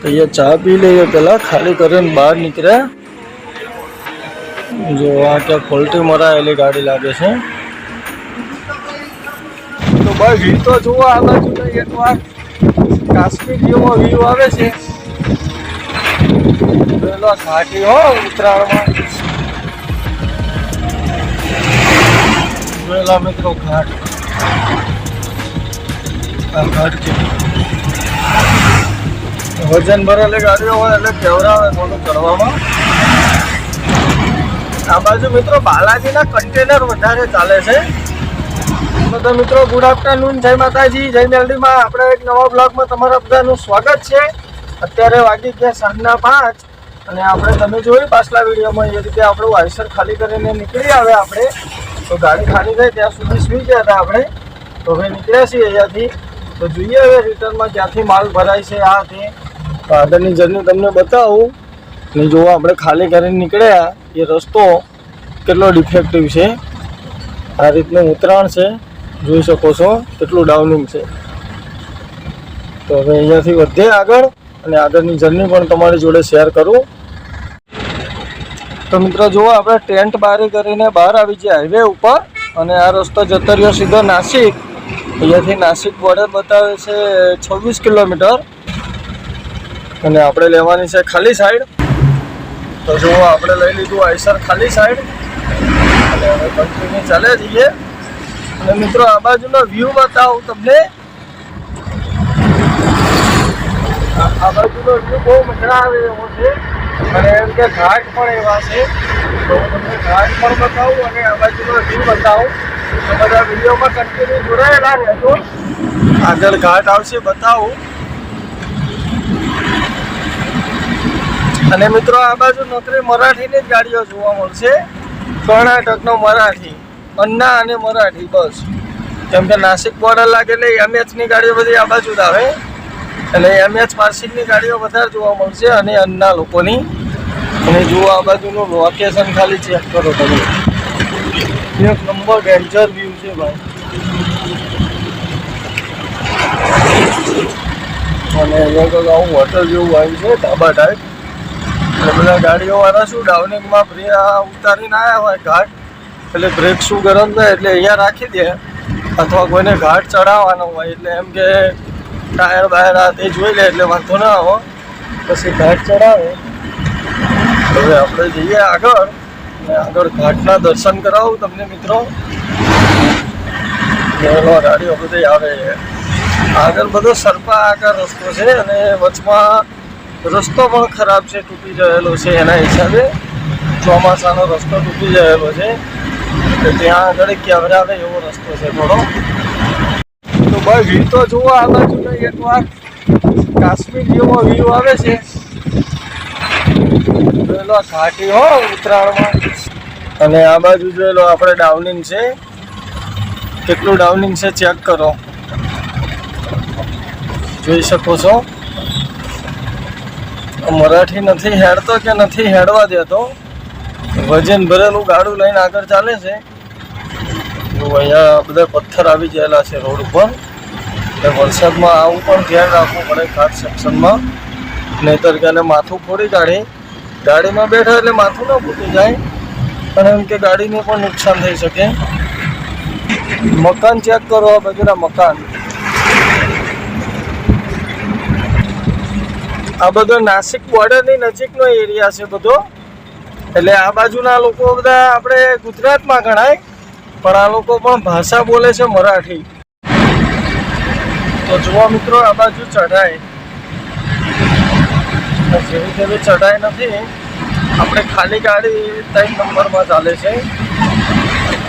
तो ये चाय पी लिए पहला खाली कर बहार निकले जो आ क्या क्वॉलिटी मराયેલી गाड़ी लागे છે। तो भाई व्यू तो जो आ बाजू ने एक बार काश्मीर जेवो व्यू आवे छे। પેલો ઘાટી હો ઉત્તરાયણમાં પેલા મિત્રો ઘાટ આ ઘાટ છે। વજન ભરેલી ગાડીઓ હોય એટલે કેવરાવે થોડું ચડવામાં। આ બાજુ મિત્રો બાલાજીના કન્ટેનર વધારે ચાલે છે। તો મિત્રો ગુડ આફ્ટરનૂન, જય માતાજી, જય મેલડીમાં। આપણે એક નવા બ્લોગમાં તમારા બધાનું સ્વાગત છે। અત્યારે વાગી ગયા સાંજના 5 અને આપણે તમે જોયું પાછલા વિડીયોમાં એ રીતે આપણું આઈસર ખાલી કરીને નીકળી આવે આપણે। તો ગાડી ખાલી થઈ ત્યાં સુધી સુઈ ગયા હતા આપણે। તો હવે નીકળ્યા છીએ અહીંયાથી। તો જોઈએ હવે રિટર્નમાં ક્યાંથી માલ ભરાય છે આ તે। તો આગળની જર્ની તમને બતાવું ને જો આપણે ખાલી કરીને નીકળ્યા એ રસ્તો કેટલો ડિફેક્ટિવ છે। આ રીતનું ઉતરાણ છે, જોઈ શકો છો કેટલું ડાઉનિંગ છે। તો હવે અહીંયાથી વધીએ આગળ અને આગળની જર્ની પણ તમારી જોડે શેર કરું। તો મિત્રો જુઓ આપણે ટેન્ટ બારી કરીને બહાર આવી ગયા હાઈવે ઉપર અને આ રસ્તો જતો રહ્યો સીધો નાસિક। અહીંયાથી નાસિક બોર્ડર બતાવે છે 26 કિલોમીટર અને આપણે લેવાની છે ખાલી સાઈડ। તો જુઓ આપણે લઈ લીધું આઈસર ખાલી સાઈડ અને હવે કન્ટિન્યુ ચાલે જઈએ। અને મિત્રો આ બાજુનો વ્યૂ બતાવું તમને। આ બાજુનો વ્યૂ બહુ મજા આવે એવો છે અને એમ કે ઘાટ પણ એવા છે। તો હું તમને ઘાટ પણ બતાવું અને આ બાજુનો વ્યૂ બતાવું। તો બધા વિડીયોમાં કન્ટિન્યુ જોડાયેલા રહેજો, આગળ ઘાટ આવશે બતાવું। અને મિત્રો આ બાજુ નોકરી મરાઠીની જ ગાડીઓ જોવા મળશે। કર્ણાટકનો મરાઠી, અન્ના અને મરાઠી બસ, કેમ કે નાસિક બોર્ડર લાગે એટલે એમએચની ગાડીઓ બધી આ બાજુ જ આવે એટલે એમએચ પાર્સિંગની ગાડીઓ વધારે જોવા મળશે અને અન્ના લોકોની। અને જુઓ આ બાજુનું લોકેશન ખાલી ચેક કરો તમે, એક નંબર ડેન્જર વ્યૂ છે ભાઈ। અને અહીંયા તો આવું હોટલ જેવું આવ્યું છે ધાબા ટાઈપ। એટલે બધા ગાડીઓવાળા શું ડાઉનિંગમાં ઉતારીને આવ્યા હોય ઘાટ એટલે બ્રેક શું ગરમ થાય એટલે અહીંયા રાખી દે, અથવા કોઈને ઘાટ ચડાવવાનો હોય એટલે એમ કે ટાયર બાયર આ તે જોઈ લે એટલે વાંધો ના આવે, પછી ઘાટ ચડાવે। હવે આપણે જઈએ આગળ અને આગળ ઘાટના દર્શન કરાવું તમને મિત્રો। ગાડીઓ બધી આવે છે આગળ, બધો સરપા આકાર રસ્તો છે અને વચમાં રસ્તો પણ ખરાબ છે, તૂટી ગયેલો છે। એના હિસાબે ચોમાસાનો રસ્તો તૂટી ગયેલો છે એટલે ત્યાં આગળ કેવરાવે એવો રસ્તો છે થોડો। તો ભાઈ વ્યૂ તો જુઓ આ બાજુ એક વાર કાશ્મીર જેવો વ્યૂ આવે છે। પેલો ઘાટી હો ઉત્તરાયણમાં અને આ બાજુ જોયેલો આપણે ડાઉનિંગ છે, કેટલું ડાઉનિંગ છે ચેક કરો, જોઈ શકો છો। મરાઠી નથી હેડતો કે નથી હેડવા દેતો, વજન ભરેલું ગાડું લઈને આગળ ચાલે છે। તો અહીંયા બધા પથ્થર આવી ગયેલા છે રોડ ઉપર એટલે વરસાદમાં આવું પણ ધ્યાન રાખવું પડે ઘાટ સેક્શનમાં, નહીંતર કે માથું ફોડી કાઢે। ગાડીમાં બેઠા એટલે માથું ન ફૂટી જાય અને એમ કે ગાડીને પણ નુકસાન થઈ શકે। મકાન ચેક કરો, આ બાજુના મકાન, આ બધો નાસિક બોર્ડરની નજીકનો એરિયા છે બધો, એટલે આ બાજુના લોકો બધા આપણે ગુજરાતમાં ગણાય પણ આ લોકો પણ ભાષા બોલે છે મરાઠી। તો જુઓ મિત્રો આ બાજુ ચઢાઈ જેવી તેવી ચઢાઈ નથી, આપણે ખાલી ગાડી 3 નંબરમાં ચાલે છે।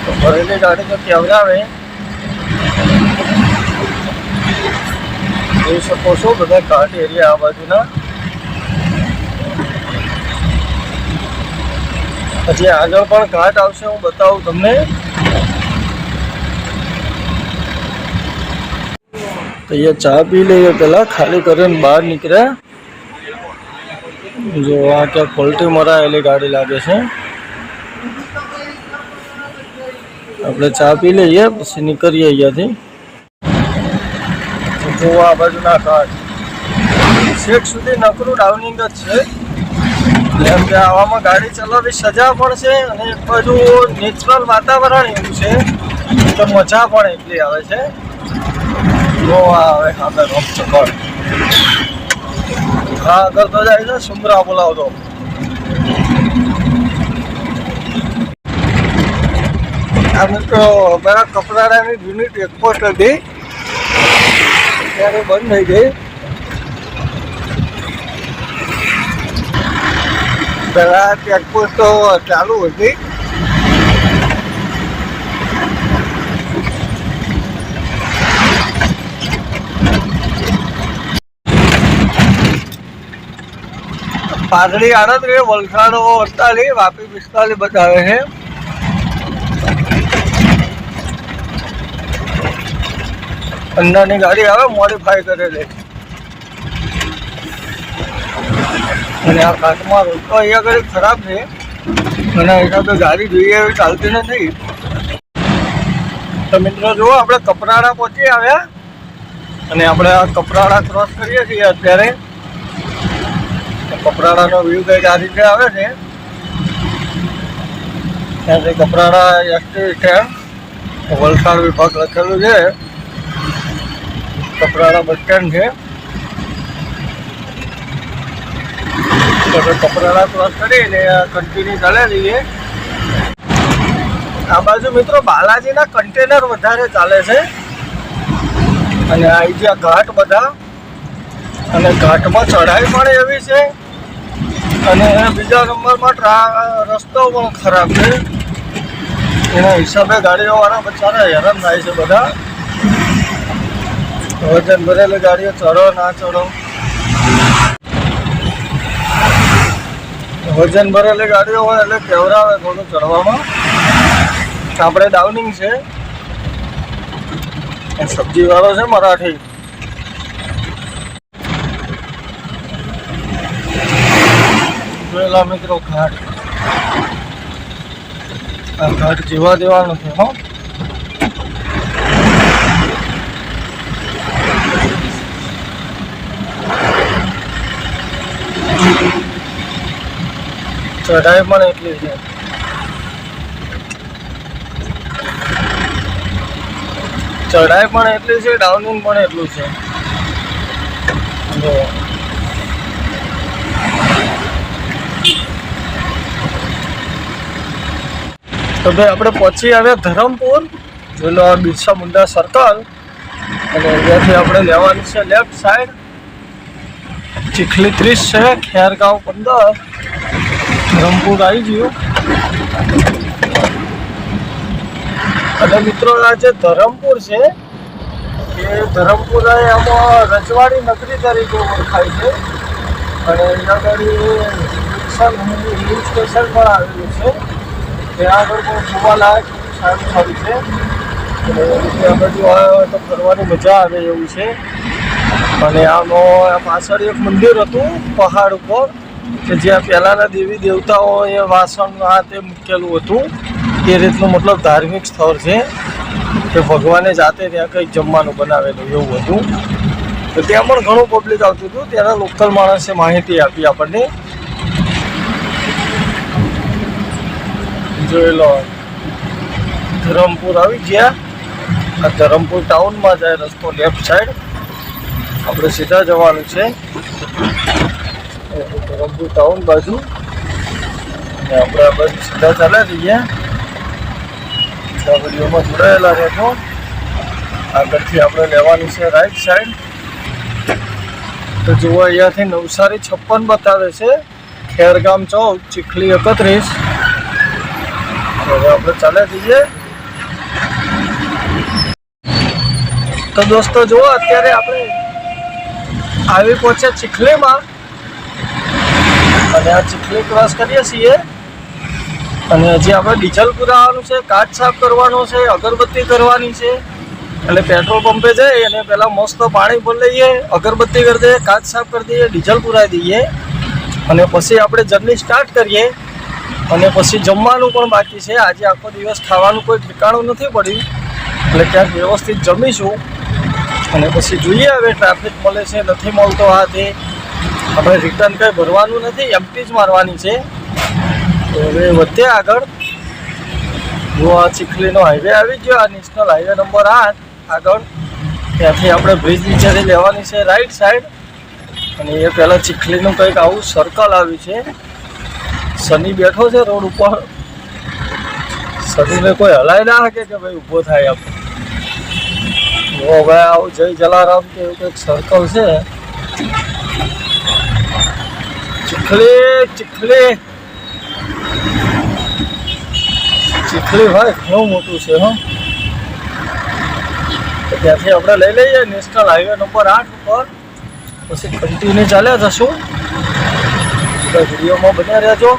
તો ભરેલી ગાડી તો કેવરાવે, જોઈ શકો છો બધા ઘાટ એરિયા આ બાજુના। હજી આગળ પણ ઘાટ આવશે, હું બતાવું તમને। તો ये चाय पी लिए पहला खाली કરીને બહાર નીકળ્યા। જો આ क्या क्वॉलिटी મરાયેલી ગાડી લાગે છે। આપણે ચા પી લઈએ પછી નીકળીએ અહીંયાથી। જો આ બાજુના ઘાટ છેક સુધી નકરું ડાઉનિંગ જ છે. એમ કે આવામાં ગાડી ચલાવવી સજા પણ છે અને એક બાજુ નેચરલ વાતાવરણ એવું છે તો મજા પણ એટલી આવે છે. જો આવે આગળ રમચકડ આગળ તો જાય છે સુમરા બોલાવતો. આ મિત્રો બરા કપરાડાની જૂની ચેકપોસ્ટ હતી ત્યારે બંધ થઈ ગઈ. પેલા ચેકપોસ્ટ તો ચાલુ હતી. પાઘડી 38, વલસાડ 48, વાપી 45 બતાવે છે. અંદરની ગાડી આવે મોડિફાઈ કરેલી. અને આ કાચમાં રસ્તો અહીંયા આગળ ખરાબ છે અને હિસાબે ગાડી જોઈએ એવી ચાલતી નથી. તો મિત્રો જુઓ આપણે કપરાડા પહોંચી આવ્યા અને આપણે આ કપરાડા ક્રોસ કરીએ છીએ અત્યારે. કપરાડાનો વ્યૂ કંઈક આ રીતે આવે છે. ત્યાંથી કપરાડા એસટી સ્ટેન્ડ વલસાડ વિભાગ લખેલું છે. કપરાડા બસ સ્ટેન્ડ છે. કપરાડા ક્રોસ કરીને કન્ટિન્યુ ચાલે રહીએ. આ બાજુ મિત્રો બાલાજીના કન્ટેનર વધારે ચાલે છે અને આવી ગયા ઘાટ બધા અને ઘાટમાં ચઢાઈ પણ એવી છે અને બીજા નંબરમાં રસ્તો પણ ખરાબ છે. એના હિસાબે ગાડીઓવાળા બચારા હેરાન થાય છે બધા. વજન ભરેલી ગાડીઓ ચડો ના ચડો. વજન ભરેલી ગાડીઓ હોય એટલે કેવરાવે થોડું ચડવામાં. આપણે ડાઉનિંગ છે. સબ્જી વાળો છે મરાઠી. જોયેલા મિત્રો ઘાટ. આ ઘાટ જીવા દેવા નથી. હો ચઢાઈ પણ એટલી છે. ચઢાઈ પણ એટલી છે, ડાઉનિંગ પણ એટલું છે. તો ભાઈ આપણે પહોંચી આવ્યા ધરમપુર. જોઈ લો બિરસા મુંડા સર્કલ અને અહીંયાથી આપણે લેવાની છે લેફ્ટ સાઈડ. ચીખલી 30 છે, ખેરગાંવ 15, ધરમપુર આવી ગયું. અને મિત્રો આ જે ધરમપુર છે એ ધરમપુર આમાં રજવાડી નગરી તરીકે ઓળખાય છે અને અહીંયા આગળ હિલ સ્ટેશન પણ આવેલું છે. ત્યાં આગળ પણ જોવાલાયક સારું સારું છે અને ત્યાં બાજુ આવ્યા હોય તો ફરવાની મજા આવે એવું છે. અને આમાં પાછળ એક મંદિર હતું પહાડ ઉપર કે જ્યાં પહેલાંના દેવી દેવતાઓએ વાસણ હાથે મૂકેલું હતું. એ રીતનું મતલબ ધાર્મિક સ્થળ છે કે ભગવાને જાતે ત્યાં કંઈક જમવાનું બનાવેલું એવું હતું. તો ત્યાં પણ ઘણું પબ્લિક આવતું હતું. ત્યાંના લોકલ માણસે માહિતી આપી આપણને. જોઈ લો ધરમપુર આવી ગયા. આ ધરમપુર ટાઉનમાં જાય રસ્તો લેફ્ટ સાઈડ. આપણે સીધા જવાનું છે ધરમપુર ટાઉન બાજુ. આપણે આ બાજુ સીધા ચાલ્યા જઈએ. વિડીયોમાં જોડાયેલા રહેતો. આગળથી આપણે લેવાની છે રાઈટ સાઈડ. તો જુઓ અહીંયાથી નવસારી 56 બતાવે છે, ખેરગામ 14, ચીખલી 31. હવે આપણે ચાલે જઈએ. તો દોસ્તો જુઓ અત્યારે આપણે આવી પહોંચ્યા ચીખલીમાં અને આ ચીખલી ક્રોસ કરીએ છીએ અને હજી આપણે ડીઝલ પુરાવાનું છે, કાચ સાફ કરવાનો છે, અગરબત્તી કરવાની છે. એટલે પેટ્રોલ પંપે જઈએ અને પહેલાં મસ્ત પાણી ભરી લઈએ, અગરબત્તી કરી દઈએ, કાચ સાફ કરી દઈએ, ડીઝલ પુરાવી દઈએ અને પછી આપણે જર્ની સ્ટાર્ટ કરીએ. અને પછી જમવાનું પણ બાકી છે. આજે આખો દિવસ ખાવાનું કોઈ ઠેકાણું નથી પડ્યું એટલે ક્યાંક વ્યવસ્થિત જમીશું અને પછી જોઈએ હવે ટ્રાફિક મળે છે નથી મળતો. આ તે આપણે રિટર્ન કંઈ ભરવાનું નથી, એમટી જ મારવાની છે. તો હવે વધે આગળ. જો આ ચીખલીનો હાઈવે આવી ગયો, આ નેશનલ હાઈવે નંબર 8 આગળ. ત્યાંથી આપણે બ્રિજ નીચેથી લેવાની છે રાઈટ સાઈડ. અને એ પહેલાં ચીખલીનું કંઈક આવું સર્કલ આવ્યું છે. શનિ બેઠો છે રોડ ઉપર. શનિને કોઈ હલાય ના શકે કે ભાઈ ઊભો થાય આપણે. ભાઈ આવું જય જલારામ કે એવું કંઈક સર્કલ છે. ચીખલી ભાઈ ઘણું મોટું છે. ત્યાંથી આપણે લઈ લઈએ નેશનલ હાઈવે નંબર 8 ઉપર. પછી કન્ટિન્યુ ચાલ્યા જશું. વિડીયોમાં બન્યા રહેજો.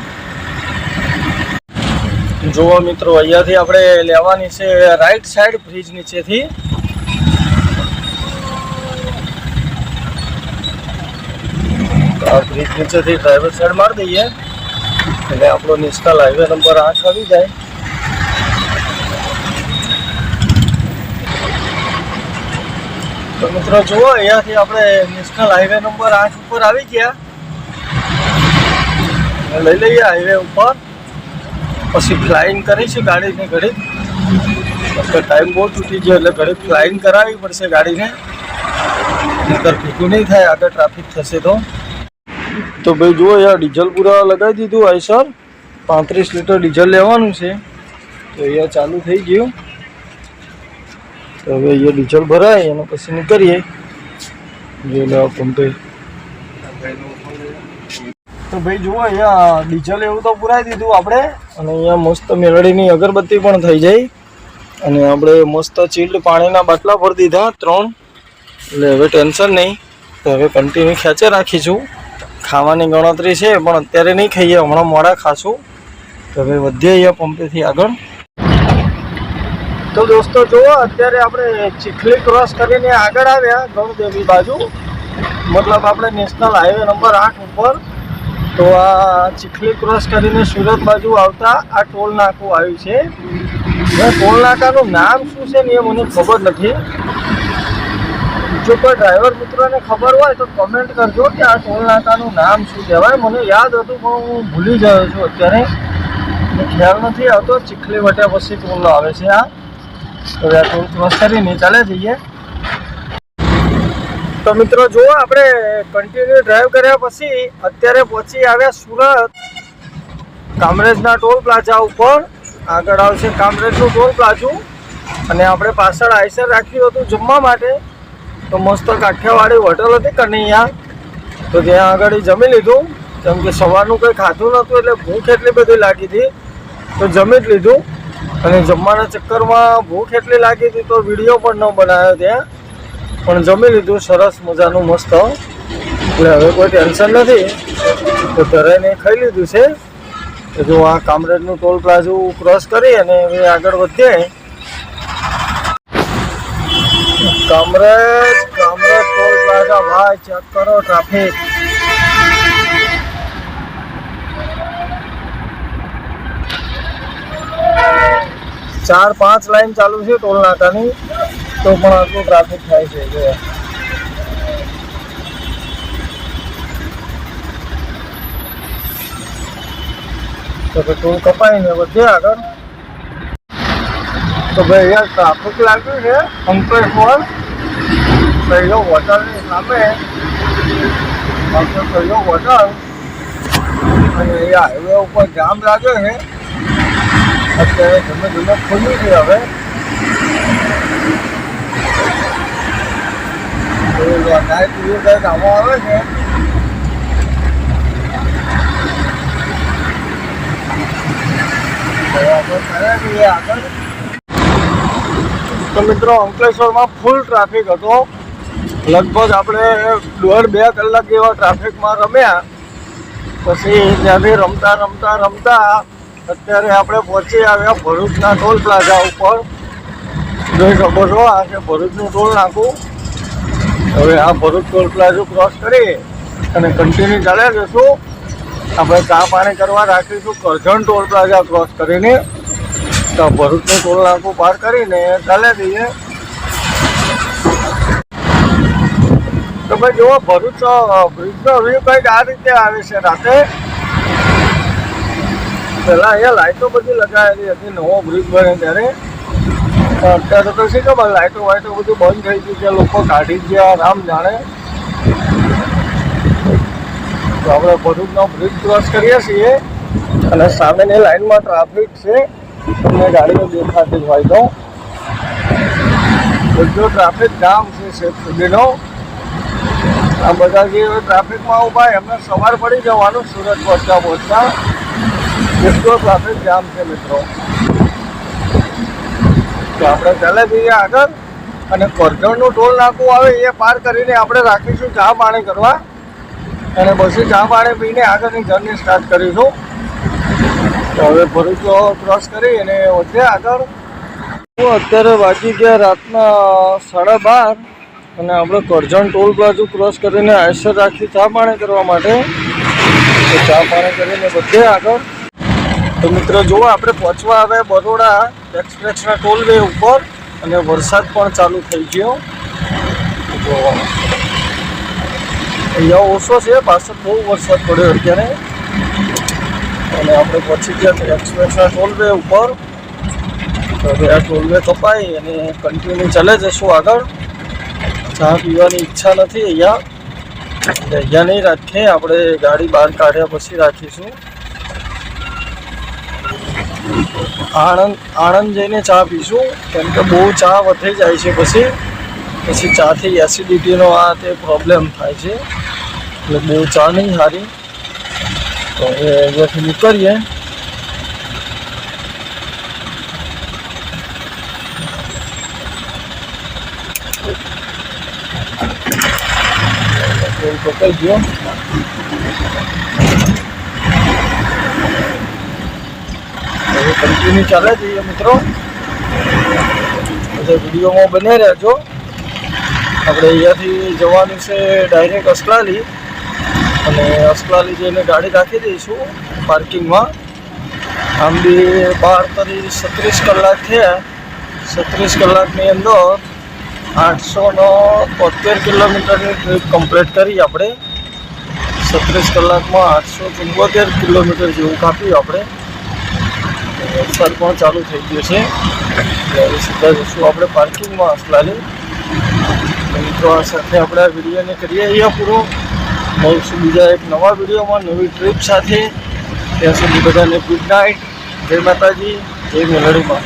જુઓ મિત્રો, અહીંયાથી આપણે લેવાની છે રાઈટ સાઈડ બ્રિજ નીચેથી. આ બ્રિજ નીચેથી ડ્રાઈવર સાઈડ મારી દઈએ એટલે આપણો નેશનલ હાઈવે નંબર 8 આવી જાય. તો મિત્રો જુઓ, અહીંયાથી આપણે નેશનલ હાઈવે નંબર 8 ઉપર આવી ગયા. લઈ લઈએ હાઈવે ઉપર. પછી ફ્લાઇંગ કરીશું ગાડીને ઘડી. ટાઈમ બહુ તૂટી ગયો એટલે ઘડી ફ્લાઇંગ કરાવવી પડશે ગાડીને, નહીંતર ભેગું નહીં થાય, આગળ ટ્રાફિક થશે તો ભાઈ જુઓ, યાર ડીઝલ પૂરા લગાવી દીધું. આઈસર 35 લીટર ડીઝલ લેવાનું છે. તો અહીંયા ચાલુ થઈ ગયું. તો હવે અહીંયા ડીઝલ ભરાય અને પછી નીકળીએ. જો લેવા પંપે. તો ભાઈ જુઓ, અહીંયા ડીઝલ એવું તો પુરાઈ દીધું આપણે. અને અહીંયા મસ્ત મેલડીની અગરબત્તી પણ થઈ જાય. અને આપણે મસ્ત ચીલ્ડ પાણીના બાટલા ભરી દીધા 3. એટલે હવે ટેન્શન નહીં. તો હવે કન્ટિન્યુ ખેંચે રાખીશું. ખાવાની ગણતરી છે પણ અત્યારે નહીં ખાઈએ, હમણાં મોડા ખાશું. તો હવે વધીએ અહીંયા પંપેથી આગળ. તો દોસ્તો જુઓ, અત્યારે આપણે ચીખલી ક્રોસ કરીને આગળ આવ્યા ગણદેવી બાજુ. મતલબ આપણે નેશનલ હાઈવે નંબર 8 ઉપર. તો આ ચીખલી ક્રોસ કરીને સુરત બાજુ આવતા આ ટોલ નાકું આવ્યું છે. ટોલ નાકાનું નામ શું છે ને એ મને ખબર નથી. જો કોઈ ડ્રાઈવર મિત્રોને ખબર હોય તો કમેન્ટ કરજો કે આ ટોલ નાકાનું નામ શું કહેવાય. મને યાદ હતું પણ હું ભૂલી ગયો છું અત્યારે. ખ્યાલ નથી આવતો. ચીખલી વટ્યા પછી ટોલ આવે છે આ. તો આ ટોલ ક્રોસ કરીને ચાલે જઈએ. તો મિત્રો જુઓ, આપણે કન્ટિન્યુ ડ્રાઈવ કર્યા પછી અત્યારે પહોંચી આવ્યા સુરત કામરેજના ટોલ પ્લાઝા ઉપર. આગળ આવશે કામરેજનું ટોલ પ્લાઝું. અને આપણે પાછળ આઈસર રાખ્યું હતું જમવા માટે. તો મસ્ત કાઠિયાવાડી હોટલ હતી કનૈયા. તો ત્યાં આગળ જમી લીધું. કેમ કે સવારનું કંઈ ખાધું નહોતું એટલે ભૂખ એટલી બધી લાગી હતી. તો જમી જ લીધું. અને જમવાના ચક્કરમાં ભૂખ એટલી લાગી હતી તો વિડીયો પણ ન બનાવ્યો ત્યાં. પણ જમી લીધું સરસ મજાનું મસ્ત. એટલે હવે કોઈ ટેન્શન નથી. તો ધરાઈને ખાઈ લીધું છે. તો જો આ કામરેજનું ટોલ પ્લાઝું ક્રોસ કરી અને હવે આગળ વધીએ. કામરેજ ટોલ પ્લાઝા ભાઈ, ચેક કરો ટ્રાફિક. ચાર 5 લાઈન ચાલુ છે ટોલ નાકાની. તો પણ આટલું ટ્રાફિક થાય છે. તો ટોલ કપાઈને વધે આગળ. તો ભાઈ અહીંયા ટ્રાફિક લાગ્યું છે અંકલેશ્વર પહેલો હોટલની સામે. પહેલો હોટલ. અને અહીંયા હાઈવે ઉપર જામ લાગ્યો છે. અત્યારે ધીમે ધીમે ખુલ્યું છે હવે. નાઇટ વ્યૂ કંઈક આવો આવે છે. આગળ તો મિત્રો અંકલેશ્વરમાં ફૂલ ટ્રાફિક હતો. લગભગ આપણે 1.5-2 કલાક જેવા ટ્રાફિકમાં રમ્યા. પછી ત્યાંથી રમતા અત્યારે આપણે પહોંચી આવ્યા ભરૂચના ટોલ પ્લાઝા ઉપર. જોઈ શકો છો, આ છે ભરૂચનું ટોલ નાકું. હવે આ ભરૂચ ટોલ પ્લાઝા ક્રોસ કરી અને કન્ટિન્યુ ચાલ્યા જશું. આપણે ચા પાણી કરવા રાખીશું કરજણ ટોલ પ્લાઝા ક્રોસ કરીને. તો ભરૂચનું ટોલ નાકું પાર કરીને ચાલ્યા જઈએ. તો તમે જુઓ ભરૂચ બ્રિજનો વ્યૂ કંઈક આ રીતે આવે છે રાતે. પહેલા અહીંયા લાઇટો બધી લગાવેલી હતી, નવો બ્રિજ બને ત્યારે. અત્યારે તો શી ખબર લાઇટો વાઇટો બધું બંધ થઈ ગયું છે, લોકો કાઢી ગયા, રામ જાણે. તો આપણે ભરૂચનો બ્રિજ ક્રોસ કરીએ છીએ અને સામેની લાઈનમાં ટ્રાફિક છે, તમને ગાડીઓ દેખાતી હોય તો. બધો ટ્રાફિક જામ છે સેફ સુધીનો. આ બધા જે ટ્રાફિકમાં ઊભા એમને સવાર પડી જવાનું સુરત પહોંચતા એટલો ટ્રાફિક જામ છે મિત્રો. તો આપણે ચાલે જઈએ આગળ અને કરજણનું ટોલ નાકું આવે એ પાર કરીને આપણે રાખીશું ચા પાણી કરવા અને પછી ચા પાણી પીને આગળની જર્ની સ્ટાર્ટ કરીશું. તો હવે ભરૂચ ક્રોસ કરી અને વધીએ આગળ. અત્યારે વાગી ગયા રાતના 12:30 અને આપણે કરજણ ટોલ બાજુ ક્રોસ કરીને આયસર રાખી ચા પાણી કરવા માટે. તો ચા પાણી કરીને વધીએ આગળ. તો મિત્રો જુઓ આપણે પહોંચવા આવે બરોડા એક્સપ્રેસના ટોલ વે ઉપર અને વરસાદ પણ ચાલુ થઈ ગયો. અહીંયા ઓછો છે, પાછળ બહુ વરસાદ પડ્યો અત્યારે. અને આપણે પહોંચી ગયા એક્સપ્રેસના ટોલ વે ઉપર. તો હવે આ ટોલ વે કપાઈ અને કન્ટિન્યુ ચાલે જશું આગળ. ચા પીવાની ઈચ્છા નથી અહીંયા, અહીંયા નહીં રાખીએ, આપણે ગાડી બહાર કાઢ્યા પછી રાખીશું. આણંદ જઈને ચા પીશું, કેમ કે બહુ ચા વધી જાય છે, પછી ચાથી એસિડિટીનો આ તે પ્રોબ્લેમ થાય છે, એટલે બહુ ચા નહીં સારી. તો હવે અહીંયાથી નીકળીએ. પકડી ગયો. હવે કન્ટિન્યુ ચાલે જઈએ મિત્રો. પછી વિડીયોમાં બને રહેજો. આપણે અહીંયાથી જવાનું છે ડાયરેક્ટ અસલાલી અને અસલાલી જઈને ગાડી રાખી દઈશું પાર્કિંગમાં. આમ બી 36 કલાક થયા. 36 કલાકની અંદર 873 કિલોમીટરની ટ્રીપ કમ્પ્લીટ કરી આપણે. 36 કલાકમાં 874 કિલોમીટર જેવું કાપ્યું આપણે. વરસાદ પણ ચાલુ થઈ ગયો છે, એટલે સીધા જશું આપણે પાર્કિંગમાં અસલાલી. મિત્રો આ સાથે આપણે આ વિડીયોને કરીએ અહીંયા પૂરો. મળશું બીજા એક નવા વિડીયોમાં નવી ટ્રીપ સાથે. ત્યાં સુધી બધાને ગુડ નાઇટ, જય માતાજી, જય મેલડીમાં.